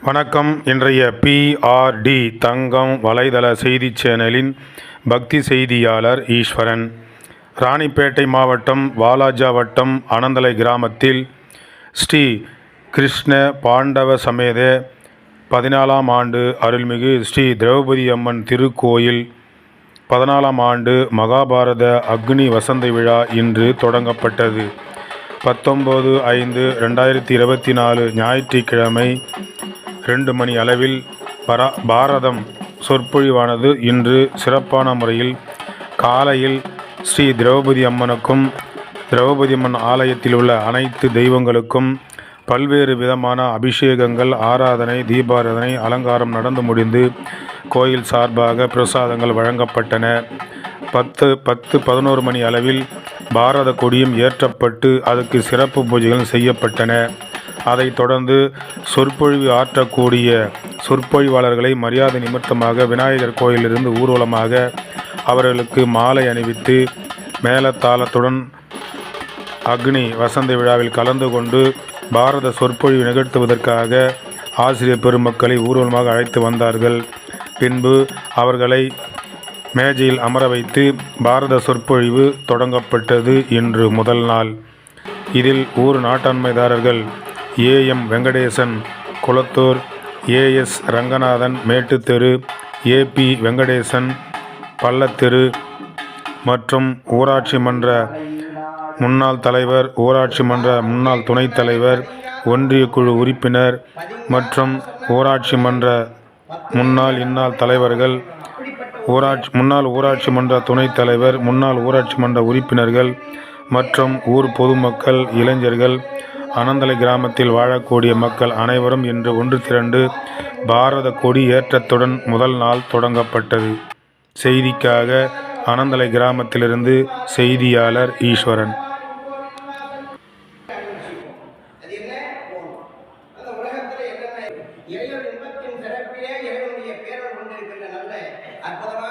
வணக்கம். இன்றைய PRD தங்கம் வலைதள செய்தி சேனலின் பக்தி செய்தியாளர் ஈஸ்வரன். ராணிப்பேட்டை மாவட்டம் வாலாஜா வட்டம் அனந்தலை கிராமத்தில் ஸ்ரீ கிருஷ்ண பாண்டவ சமேத 14ஆம் ஆண்டு அருள்மிகு ஸ்ரீ திரௌபதி அம்மன் திருக்கோயில் 14ஆம் ஆண்டு மகாபாரத அக்னி வசந்த விழா இன்று தொடங்கப்பட்டது. 19/5/2024 ஞாயிற்றுக்கிழமை 2 மணி அளவில் பாரதம் சொற்பொழிவானது இன்று சிறப்பான முறையில் காலையில் ஸ்ரீ திரௌபதி அம்மனுக்கும் திரௌபதி அம்மன் ஆலயத்தில் உள்ள அனைத்து தெய்வங்களுக்கும் பல்வேறு விதமான அபிஷேகங்கள், ஆராதனை, தீபாராதனை, அலங்காரம் நடந்து முடிந்து கோயில் சார்பாக பிரசாதங்கள் வழங்கப்பட்டன. 10:11 மணி அளவில் பாரத கொடியும் ஏற்றப்பட்டு அதுக்கு சிறப்பு பூஜைகள் செய்யப்பட்டன. அதைத் தொடர்ந்து சொற்பொழிவு ஆற்றக்கூடிய சொற்பொழிவாளர்களை மரியாதை நிமித்தமாக விநாயகர் கோயிலிருந்து ஊர்வலமாக அவர்களுக்கு மாலை அணிவித்து மேளதாளத்துடன் அக்னி வசந்த விழாவில் கலந்து கொண்டு பாரத சொற்பொழிவு நிகழ்த்துவதற்காக ஆசிரியர் பெருமக்களை ஊர்வலமாக அழைத்து வந்தார்கள். பின்பு அவர்களை மேஜையில் அமர வைத்து பாரத சொற்பொழிவு தொடங்கப்பட்டது. இன்று முதல் நாள். இதில் ஊர் நாட்டாண்மைதாரர்கள் AM Venkatesan Kulathur, AS Ranganathan Mettutheru, AP Venkatesan பள்ளத்தெரு மற்றும் ஊராட்சி மன்ற முன்னாள் தலைவர், ஊராட்சி மன்ற முன்னாள் துணைத் தலைவர், ஒன்றிய குழு உறுப்பினர் மற்றும் ஊராட்சி மன்ற முன்னாள் இன்னாள் தலைவர்கள், முன்னாள் ஊராட்சி மன்ற துணைத் தலைவர், முன்னாள் ஊராட்சி மன்ற உறுப்பினர்கள் மற்றும் ஊர் பொதுமக்கள், இளைஞர்கள், அனந்தலை கிராமத்தில் வாழக்கூடிய மக்கள் அனைவரும் இன்று ஒன்று திரண்டு பாரத கொடி ஏற்றத்துடன் முதல் நாள் தொடங்கப்பட்டது. செய்திக்காக அனந்தலை கிராமத்திலிருந்து செய்தியாளர் ஈஸ்வரன். இறைவன் இன்பத்தின் சிறப்பிலே இறைவனுடைய பேரல் கொண்டிருக்கின்ற நல்ல அற்புதமான